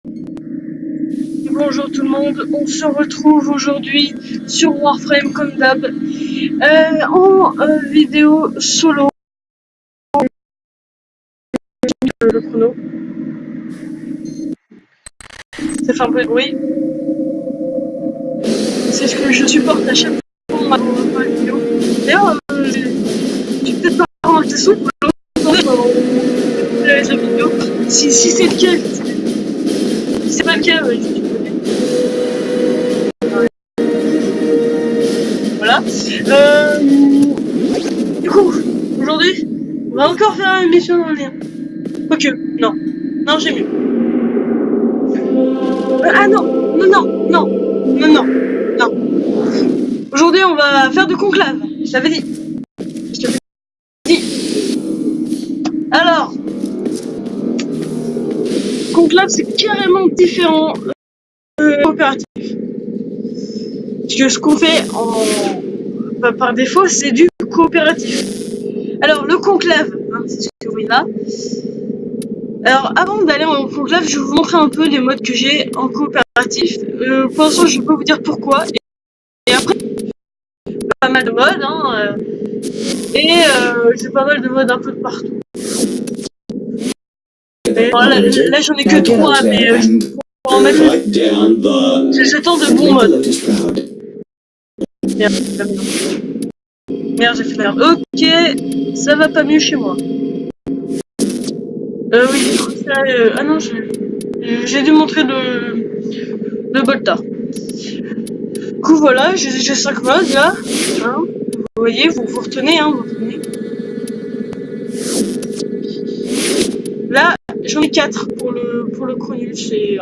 Bonjour tout le monde, on se retrouve aujourd'hui sur Warframe comme d'hab, en vidéo solo. Le chrono, ça fait un peu de bruit. C'est ce que je supporte à chaque fois dans ma vidéo. D'ailleurs, j'ai peut-être pas remarqué ça dans la vidéo. Si c'est le cas, si c'est pas le cas, je suis désolée. Voilà. Du coup, aujourd'hui, on va encore faire une mission en lien. Quoique, non. Non, j'ai mieux. Ah non, non, non, non, non, non, non. Aujourd'hui, on va faire du conclave. Je t'avais dit. Je t'avais dit. Alors, conclave, c'est carrément différent coopératif. Parce que ce qu'on fait par défaut, c'est du coopératif. Alors, le conclave, hein, c'est ce que vous voyez là. Alors, avant d'aller en conclave, je vais vous montrer un peu les modes que j'ai en coopératif. Pour l'instant, je vais pas vous dire pourquoi. Et après, pas mal de modes, hein. J'ai pas mal de modes un peu de partout. Là j'en ai que 3, mais pour en mettre. J'attends de bons modes. Merde, j'ai fait la merde. Ok, ça va pas mieux chez moi. Oui, du coup, ça. Ah non, j'ai dû montrer le Boltar. Du coup, voilà, j'ai 5 modes là. Hein, vous voyez, vous retenez, hein, vous retenez. Là, j'en ai 4 pour le Cronus et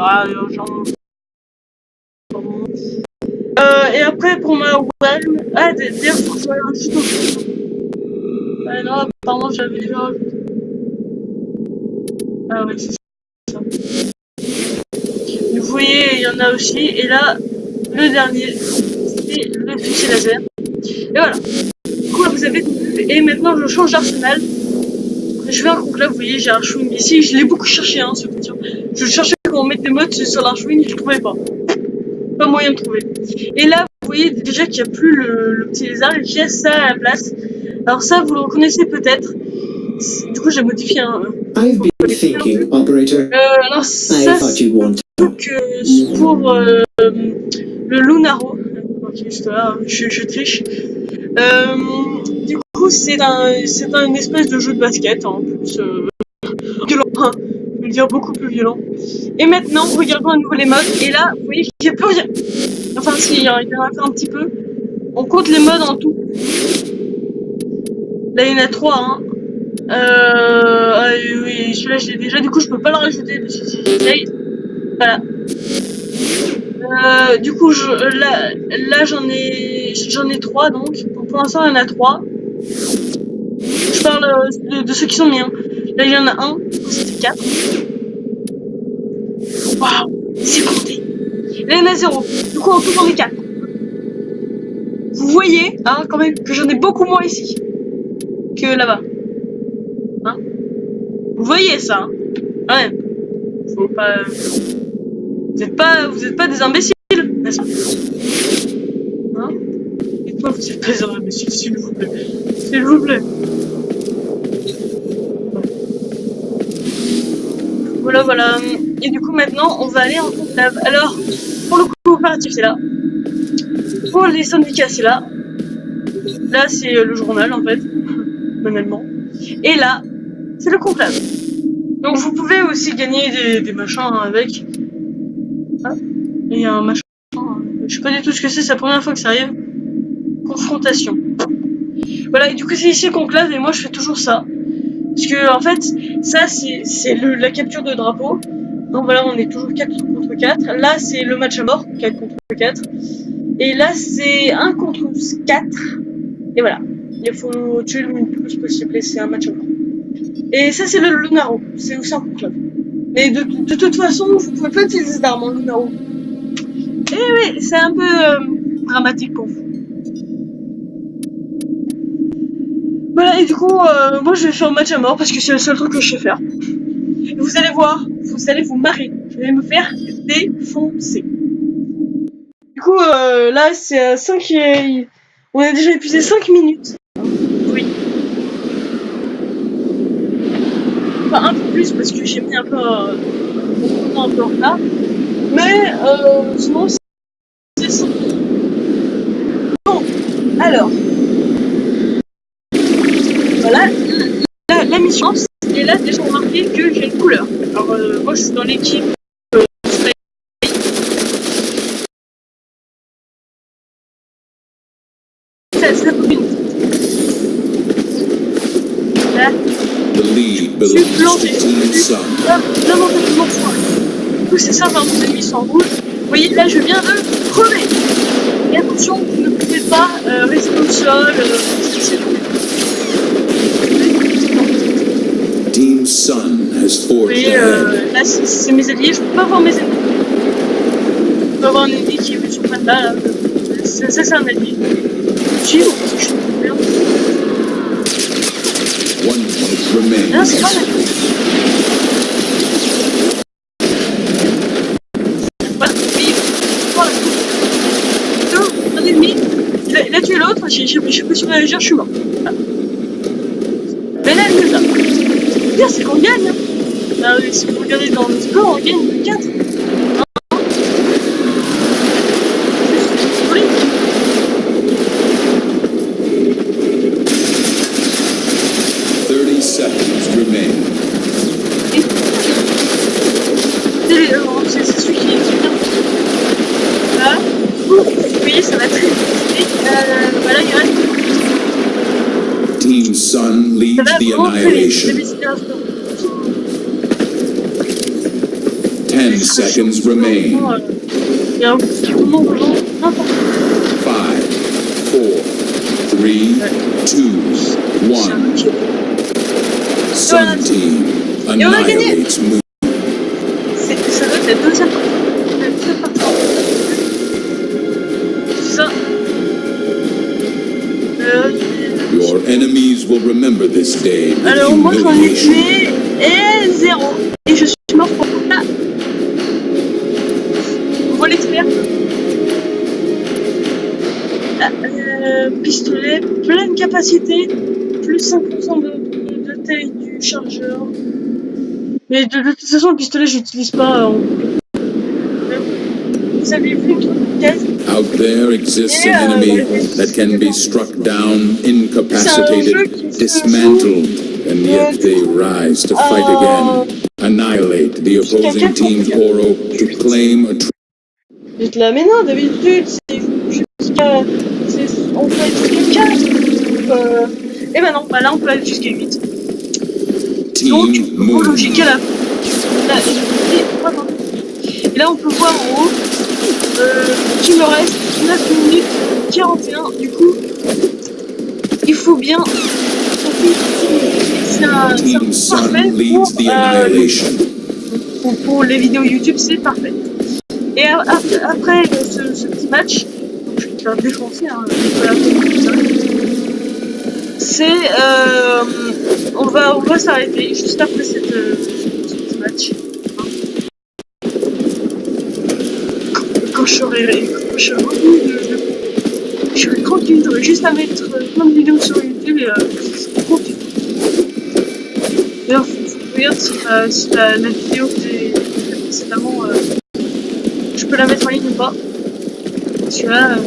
et après pour ma Whelm, d'ailleurs faut que je rajoute aussi. Ah non, apparemment j'avais déjà rajouté. Ah ouais, c'est ça. Vous voyez, il y en a aussi, et là, le dernier, c'est le fusil laser. Et voilà. Du coup, là, vous avez vu, et maintenant je change d'arsenal. Je vais un conclave, vous voyez, j'ai un Archwing ici, je l'ai beaucoup cherché, hein, ce petit. Je cherchais comment mettre des modes sur l'Archwing, je ne trouvais pas. Pas moyen de trouver. Et là, vous voyez déjà qu'il n'y a plus le petit lézard et qu'il y a ça à la place. Alors ça, vous le reconnaissez peut-être. Du coup, j'ai modifié un... I've been thinking, operator. Alors ça, c'est pour le Lunaro. Ok, juste là, je triche. Du coup, c'est un espèce de jeu de basket, en plus violent, hein, je veux dire beaucoup plus violent. Et maintenant, regardons à nouveau les modes. Et là, vous voyez qu'il n'y a plus rien. Enfin, si, il y en a fait un petit peu. On compte les modes en tout. Là, il y en a 3, hein. Oui, celui-là, je l'ai déjà. Du coup, je peux pas le rajouter parce que si j'essaye. Voilà. Du coup, là j'en ai 3 donc. Pour l'instant, il y en a 3. Je parle de ceux qui sont miens. Là, il y en a un. Du coup, c'était 4. Waouh, c'est compté. Là, il y en a 0. Du coup, en tout, j'en ai 4. Vous voyez, hein, quand même, que j'en ai beaucoup moins ici que là-bas. Hein, vous voyez ça, hein. Ouais. Faut pas... Vous êtes pas des imbéciles, n'est-ce pas? Hein? Dites-moi, vous êtes pas des imbéciles, s'il vous plaît. S'il vous plaît. Voilà, voilà. Et du coup, maintenant, on va aller en conclave. Alors, pour le coopératif, c'est là. Pour les syndicats, c'est là. Là, c'est le journal, en fait. Banalement. Et là, c'est le conclave. Donc, vous pouvez aussi gagner des machins avec. Ah, il y a un machin. Je sais pas du tout ce que c'est la première fois que ça arrive. Confrontation. Voilà, et du coup, c'est ici le conclave, et moi, je fais toujours ça. Parce que, en fait, ça, c'est la capture de drapeau. Donc voilà, on est toujours 4 contre 4. Là, c'est le match à mort, 4 contre 4. Et là, c'est 1 contre 4. Et voilà. Il faut tuer le plus possible, et c'est un match à mort. Et ça, c'est le Lunaro. C'est aussi un conclave. Mais de toute façon, vous pouvez pas utiliser d'armes en Lunaro. Et oui, c'est un peu dramatique pour vous. Voilà, et du coup, moi je vais faire un match à mort parce que c'est le seul truc que je sais faire. Et vous allez voir, vous allez vous marrer. je vais me faire défoncer. Du coup, là, c'est à 5... On a déjà épuisé 5 minutes. Oui. Enfin, un peu plus, parce que j'ai mis un peu... mon temps un peu en retard. Mais, sinon, c'est ça. Bon, alors... Voilà, la mission, et là, déjà remarqué que j'ai une couleur. Alors, moi, je suis dans l'équipe... Ça combine. Là, The lead je suis belongs to planté. Team Sun. Lamentablement foiré. Du coup, c'est ça, par mon ennemi sans rouge. Vous voyez, là, je viens de crever. Et attention, vous ne pouvez pas rester au sol. Team Sun has Vous forged voyez, ahead. là, c'est mes alliés. Je peux pas voir mes ennemis. Je peux avoir un ennemi qui est sur pas là. Ça, c'est un allié. Suivre, parce que je suis en merde. 1 minute remains. Non, c'est pas mal. Voilà, oui. Voilà. Donc, un ennemi, il a tué l'autre, j'ai pu surréagir, je suis mort. Voilà. Mais là, elle nous a. Le pire, c'est qu'on gagne. Hein. Bah, si vous regardez dans le score, on gagne de 4. C'est celui qui est bien. Voilà. Vous voyez, ça va très vite. Voilà, il reste. Team Sun leads Ça va the vraiment très vite. annihilation. 10 seconds remain. Il y a un petit moment vraiment n'importe quoi. 5, 4, 3, 2, 1. Sun Team annihilates Moon. Ça doit être la deuxième partie. C'est ça. Your enemies will remember this day with Alors moi j'en ai humiliation. tué et 0. Et je suis mort pour ça. On voit l'expert. Pistolet, pleine capacité, plus 5% de taille du chargeur. Mais de toute façon le pistolet j'utilise pas. Vous avez vu le truc gaz? Out there exists an enemy that can be struck down, incapacitated, dismantled, and yet they rise to fight again. Annihilate the opposing team's Oro to claim a Dites là, mais non, d'habitude, on peut être jusqu'à 4. Et ben non, bah là on peut aller jusqu'à 8. Donc, Team au Moon. logique à la là, et là on peut voir en haut qu'il me reste 9 minutes 41. Du coup, il faut bien. C'est un Team Sun parfait leads the annihilation. pour les vidéos YouTube, c'est parfait. Et après ce petit match, je vais te faire défoncer, hein, c'est on va s'arrêter juste après ce petit match. Quand je serai tranquille, j'aurai juste à mettre plein de vidéos sur YouTube et tranquille. D'ailleurs, faut regarder si la vidéo que j'ai faite précédemment, je peux la mettre en ligne ou pas. Parce que là,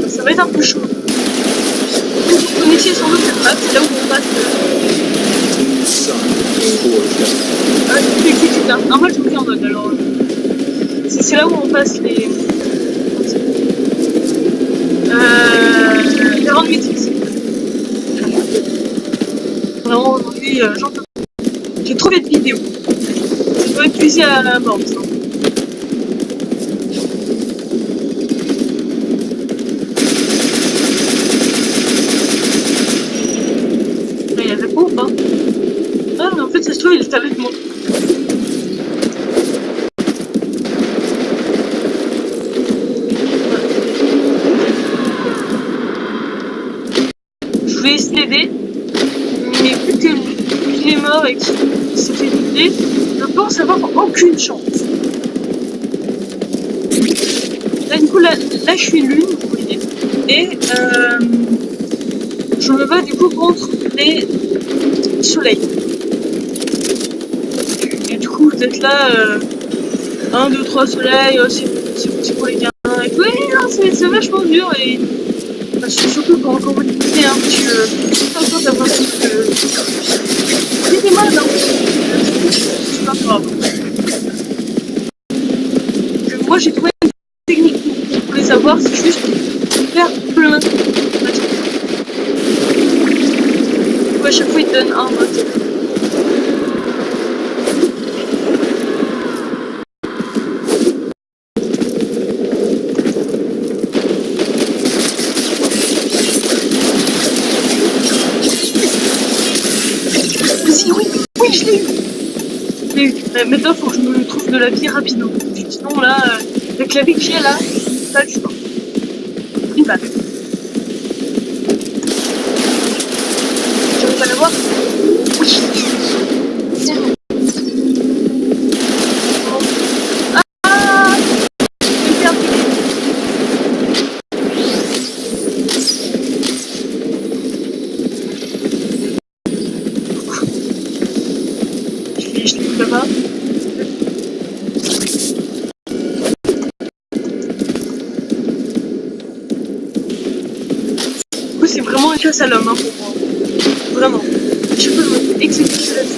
ça va être un peu chaud. Vous connaissez sans doute cette map, c'est là où on passe. Team Sun has forged ahead. Je t'explique bien. En fait, je vous dis en mode alors. C'est là où on passe les grandes maîtrises. Vraiment, aujourd'hui, j'en peux pas. J'ai trop fait de vidéos. Je dois épuiser à la mort, ça. Il y avait pas ou pas? Ah, mais en fait, ça se trouve, il était avec moi. Je voulais essayer d'aider, mais vu qu'il est mort et qu'il s'est fait vider, je pense avoir aucune chance. là je suis lune, vous voyez, et je me bats du coup contre les soleils. Et du coup, vous êtes là, 1, 2, 3 soleils, c'est pour les gamins. Et tout. Oui, non, c'est vachement dur, et surtout quand vous l'écoutez, hein, parce que comme ça, t'as l'impression que c'est des modes, hein. C'est pas grave. Moi, j'ai trouvé une technique pour les savoir, c'est juste faire plein de à chaque fois, il te donne un vote. Vas-y, oui, je l'ai eu. Maintenant, faut que je me trouve de la vie rapidement. Sinon, là, avec la vie que j'ai là, pas du temps. Une balle. J'arrive à la voir. Oui. C'est bon. Ah, j'ai perdu. Je l'ai là-bas. C'est vraiment une chasse à l'homme, hein, pour moi. Vraiment. Je peux me exécuter là-dessus.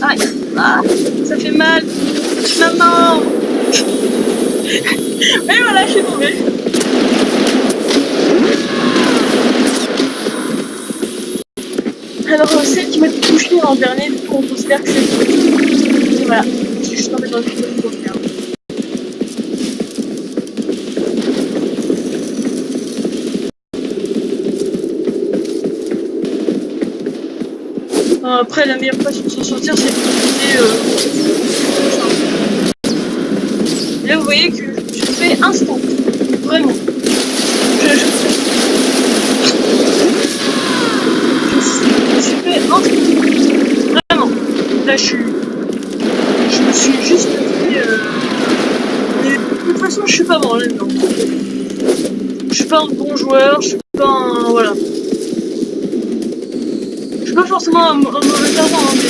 Aïe. Ah, ça fait mal. Maman. Mais voilà, je suis tombée. Alors, celle qui m'a touché en dernier, du coup, on considère que c'est... Et voilà. Je suis tombée dans le film pour faire. Après, la meilleure façon de s'en sortir, c'est d'utiliser là, vous voyez que je fais instant. Vraiment. Je suis fait instant. Vraiment. Là, je me suis juste dit... mais de toute façon, je suis pas bon là-dedans. Je suis pas un bon joueur, je suis pas un... Voilà. Je suis pas forcément un mauvais perdant, hein, mais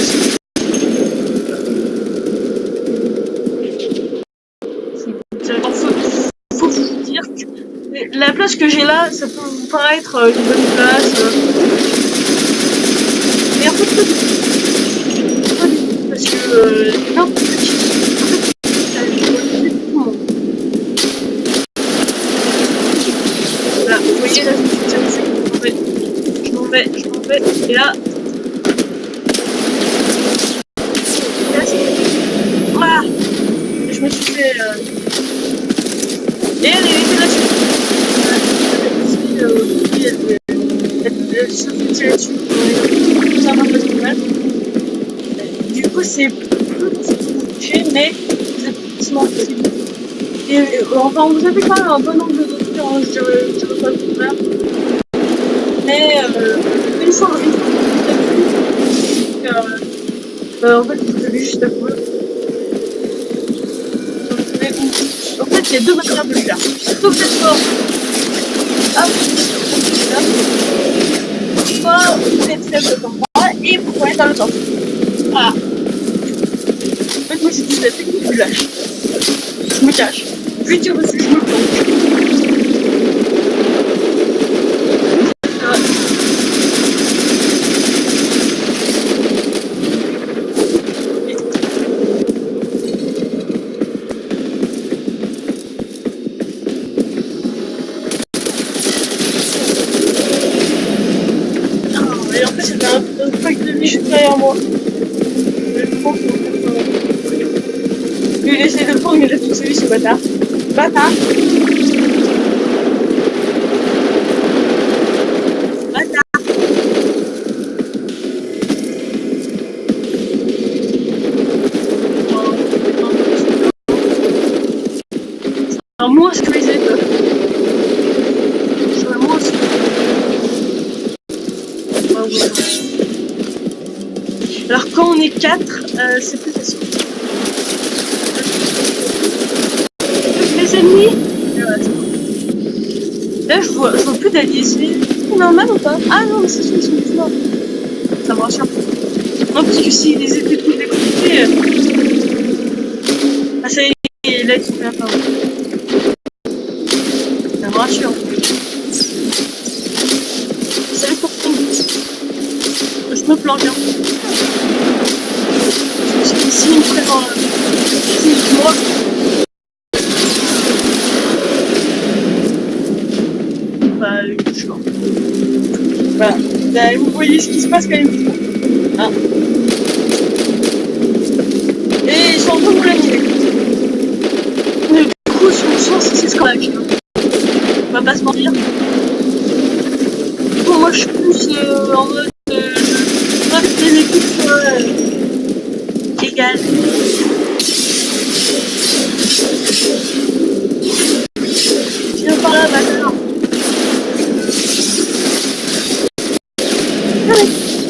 faut vous dire que la place que j'ai là, ça peut vous paraître une bonne place. Mais en fait, pas du tout. Parce que n'importe qui, voilà, vous voyez là, je m'en vais, et là, voilà, et je me suis fait, et elle était là-dessus. Elle se fait tirer dessus. Ça m'a fait mal. Du coup, c'est peu touché, mais vous êtes difficilement possible. Et enfin, vous avez quand même un bon nombre de docteurs, hein, je dirais pas le contraire. Mais une fois, en fait, vous avez juste à courir. En fait, il y a deux manières de le faire. Soit vous êtes fort, ah, soit vous êtes faible comme moi et vous pouvez dans le sens. Voilà. En fait, moi, j'utilise la technique du lâche. Je me cache. Je lui tire dessus, je me plonge. Et en fait, c'était un pack de vie juste derrière moi. Lui, il essaie de prendre, mais il a tout celui, ce bâtard. Bâtard! Bâtard! Un monstre que les êtes. C'est un monstre. Alors quand on est 4, c'est plus facile. Mais ennemis. Et voilà, c'est bon. Là, je vois plus d'alliés. C'est normal ou pas? Ah non, mais c'est sûr, ils sont tous morts. Ça me rassure. Non, parce que s'ils les étaient tous déconnectés... Ah, ça y est, là, ils sont bien pas. Ça me rassure. Salut pour ton but. Je me planque, hein. Je suis ici, une présent là. C'est moi. Bah, je suis mort. Voilà. Là, vous voyez ce qui se passe quand même. Ah. Et ils sont en train de me l'animer. Mais du coup, sur le sens, c'est scandaleux. On va pas se mentir. Du coup, moi, je suis plus en mode... les équipes soient égales. Viens par là, maintenant.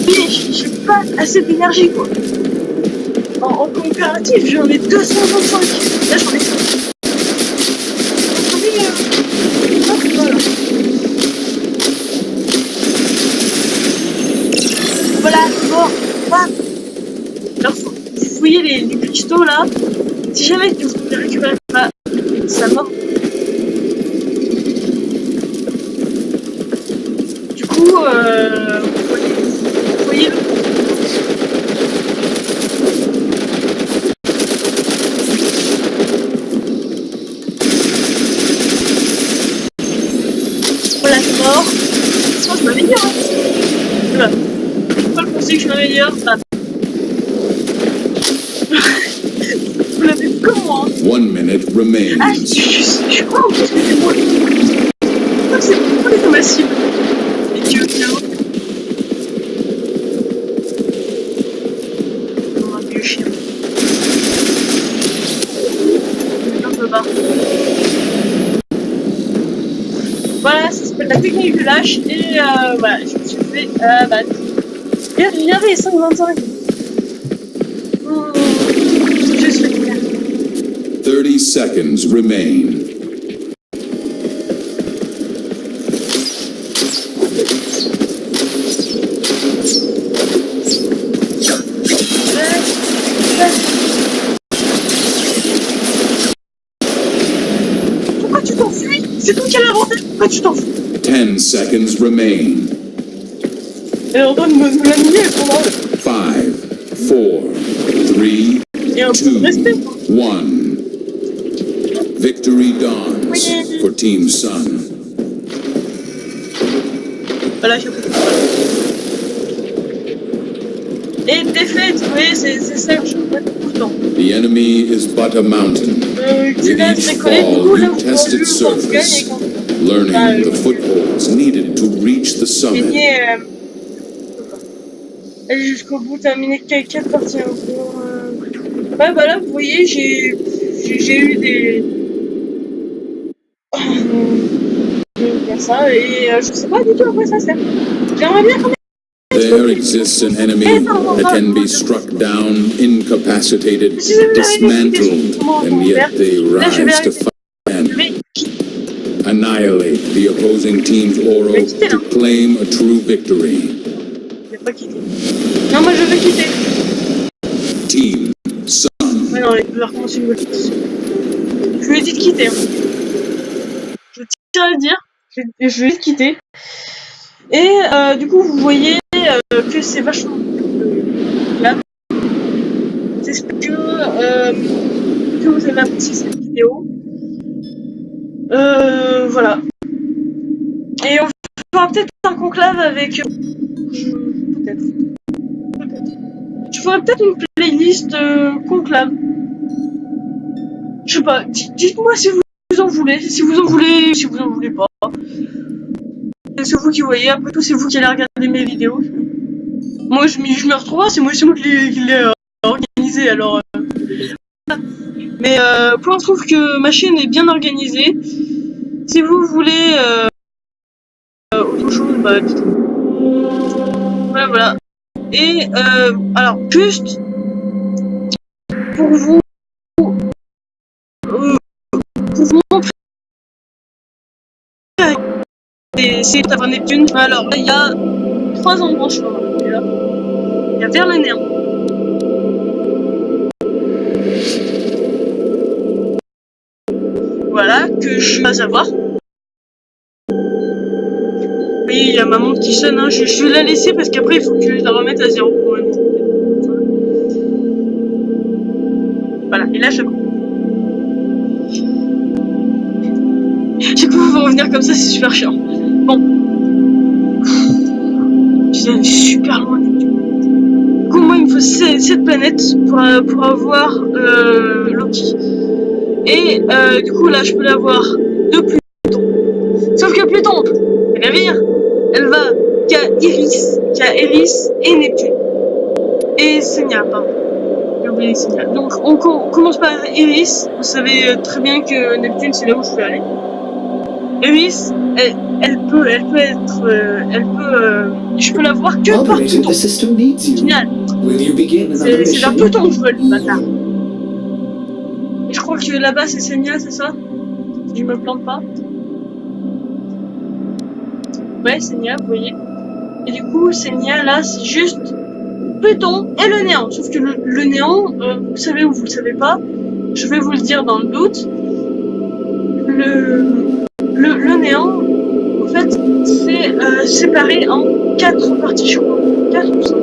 Mais j'ai pas assez d'énergie, quoi. En coopératif, j'en ai 225. Là, j'en ai 5. Voilà, bon, voilà. Alors, vous voyez les cristaux là. Si jamais vous les récupérez pas, ça mort. Du coup, vous voyez le... Voilà, c'est mort. Sinon, je m'améliore. Voilà. Pourquoi le conseil que je m'améliore? Ah. Vous l'avez vu comme moi. 1 minute remains. Ah, je suis quoi en plus que c'est moi? Pourquoi les ma cible? Les dieux, là-haut. Oh, un vieux chien. Un peu bas. Voilà, ça s'appelle la technique du lâche. Et voilà, je me suis fait battre. Regardez, 5,25. Je suis fait faire. 30 seconds remain. Pourquoi tu t'enfuis? C'est toi qui as l'inventaire. Pourquoi tu t'enfuis? 10 seconds remain. Et on doit me l'animer pendant... 5, 4, 3, Et un peu de respect. 2, 1. Victory dawns for Team Sun. Voilà, j'ai compris. Et défaite, vous voyez, c'est ça que je vois tout le temps. The enemy is but a mountain. With each fall, you test its surface, learning the footholds needed to reach the summit. Gagner, aller jusqu'au bout, terminer 4 parties. Ouais, bah là, vous voyez, j'ai eu des... ça, et je sais pas du tout à quoi ça sert. J'aimerais bien quand même... There exists an enemy that can be struck down, incapacitated, dismantled, and yet they rise to fight again. Annihilate the opposing team's aura to claim a true victory. Je vais pas quitter. Non, moi je vais quitter. Team Sun. Ouais, non, il va recommencer une nouvelle question. Je lui ai dit de quitter. Hein. Je tiens à le dire. Je lui ai dit de quitter. Et du coup, vous voyez que c'est vachement là. J'espère que vous avez apprécié cette vidéo. Voilà. Et on fera peut-être un conclave avec... Peut-être. Je ferai peut-être une playlist conclave. Je sais pas. Dites-moi si vous en voulez. Si vous en voulez, si vous en voulez pas. C'est vous qui voyez. Après tout, c'est vous qui allez regarder mes vidéos. Moi, je m'y retrouve. C'est moi qui l'ai organisé. Alors... Mais pour je trouve que ma chaîne est bien organisée. Si vous voulez autre chose, bah dites-moi. Voilà. Et alors juste pour vous montrer c'est avant Neptune. Alors là, il y a 3 embranchements. Il y a vers le néant. Voilà, que je vais savoir. Oui, il y a ma montre qui sonne, hein. Je vais la laisser parce qu'après il faut que je la remette à 0. Voilà, et là je coupe. Du coup, on va revenir comme ça, c'est super chiant. Bon. Je suis super loin. Du coup, moi il me faut 7 planètes pour avoir Loki. Et du coup, là je peux l'avoir de Pluton. Sauf que Pluton, le navire, elle va qu'à Eris et Neptune. Et Senia, pardon. J'ai oublié Senia. Donc on commence par Eris. Vous savez très bien que Neptune c'est là où je vais aller. Eris, elle peut je peux la voir que par Pluton. Génial. C'est vers Pluton que je veux le bâtard. Et je crois que là-bas c'est Senia, c'est ça? Si je me plante pas. Ouais, Senia, vous voyez. Et du coup, Senia, là, c'est juste Pluton et le néant. Sauf que le néant, vous le savez ou vous le savez pas, je vais vous le dire dans le doute. Le néant, en fait, c'est séparé en 4 parties, je crois. 4 ou 5.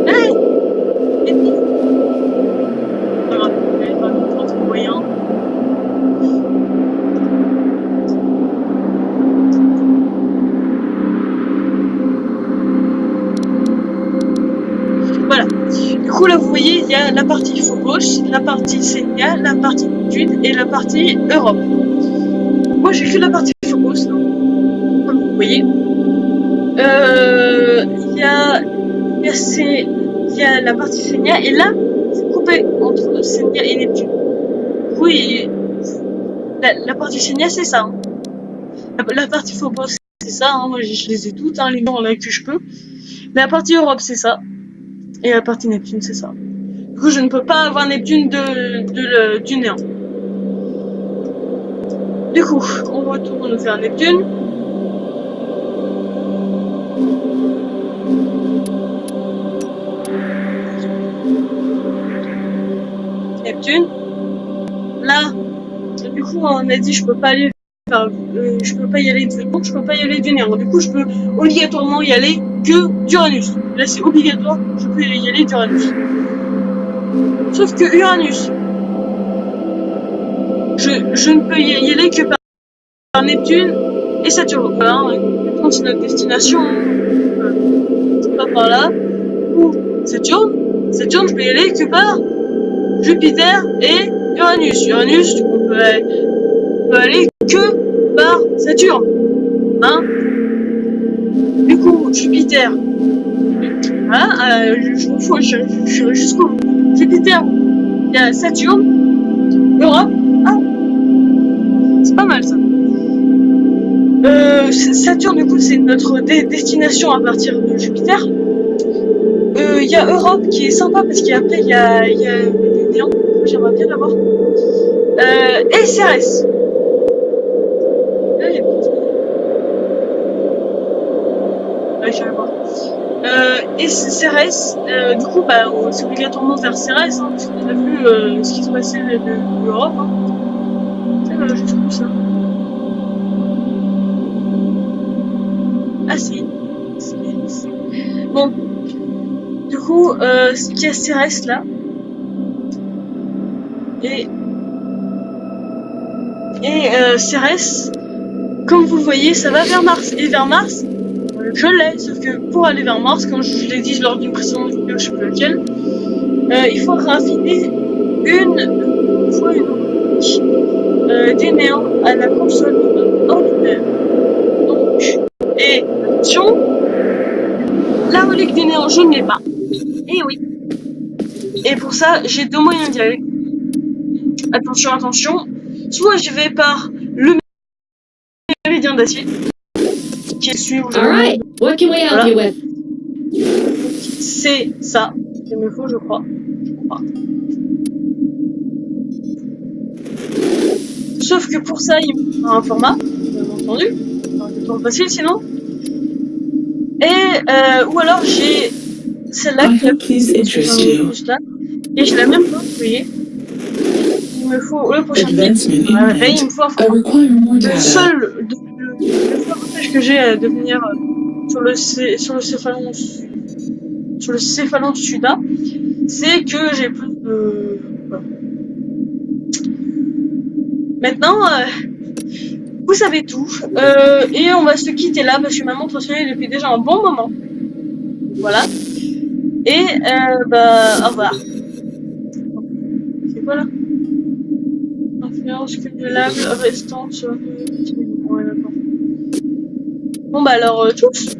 Hey! Pas grave, il y a pas d'autres moyens. Voilà. Du coup, là, vous voyez, il y a la partie Phobos, la partie Senia, la partie Neptune et la partie Europe. Moi, j'ai fait la partie Phobos, comme vous voyez. Il y a la partie Senia, et là, c'est coupé entre Senia et Neptune. Oui, la partie Senia, c'est ça. Hein. La partie Phobos, c'est ça. Hein. Moi, je les ai toutes, hein, les noms là que je peux. La partie Europe, c'est ça. Et la partie Neptune, c'est ça. Du coup, je ne peux pas avoir Neptune du néant. Du coup, on retourne vers Neptune. Neptune. Là, du coup, on a dit je peux pas aller je peux pas y aller de Pluton, je peux pas y aller du néant. Du coup, je peux obligatoirement y aller que d'Uranus. Là, c'est obligatoire, je peux y aller d'Uranus. Sauf que Uranus, je ne peux y aller que par Neptune et Saturne. Voilà, Neptune, c'est notre destination. C'est pas par là. Ou Saturne, je peux y aller que par Jupiter et Uranus. Uranus, on peut aller que par Saturne. Hein? Du coup, Jupiter. Voilà, je m'en fous, je suis jusqu'au bout. Jupiter, il y a Saturne, Europe. Ah, c'est pas mal ça. Saturne, du coup, c'est notre destination à partir de Jupiter. Il y a Europe qui est sympa parce qu'après il y a le néant. J'aimerais bien l'avoir. Et Cérès. Là, il y a petit. Ouais, je vais voir. Et Cérès, du coup, bah, c'est obligatoirement vers Cérès, hein, parce qu'on a vu ce qui se passait de l'Europe. Hein. C'est juste comme ça. Ah, si. Bon. Du coup, il y a Cérès là. Et Cérès, comme vous le voyez, ça va vers Mars. Et vers Mars, je l'ai. Sauf que pour aller vers Mars, comme je l'ai dit lors d'une précédente vidéo, je sais plus laquelle, il faut raffiner une fois des néants à la console ordinaire. Donc, et attention, la relique des néants, je ne l'ai pas. Et oui. Et pour ça, j'ai 2 moyens d'y aller. Attention, attention. Soit je vais par le méridien d'acier, qui est celui où je Alright, what can we help you with? C'est ça. Il me faut, je crois. Sauf que pour ça, il me faut un format. entendu. C'est trop facile sinon. Et ou alors j'ai celle-là qui est juste là. Et j'ai la même chose, vous voyez. Il me faut le prochain clip. Et il me faut un format. Le seul avantage que j'ai à devenir sur le céphalon Suda, c'est que j'ai plus de... Voilà. Maintenant, vous savez tout. Et on va se quitter là parce que ma montre sonne depuis déjà un bon moment. Voilà. Et au revoir. C'est quoi là? Influence cumulable restante sur le... Ouais, d'accord. Bon bah alors, tchuss.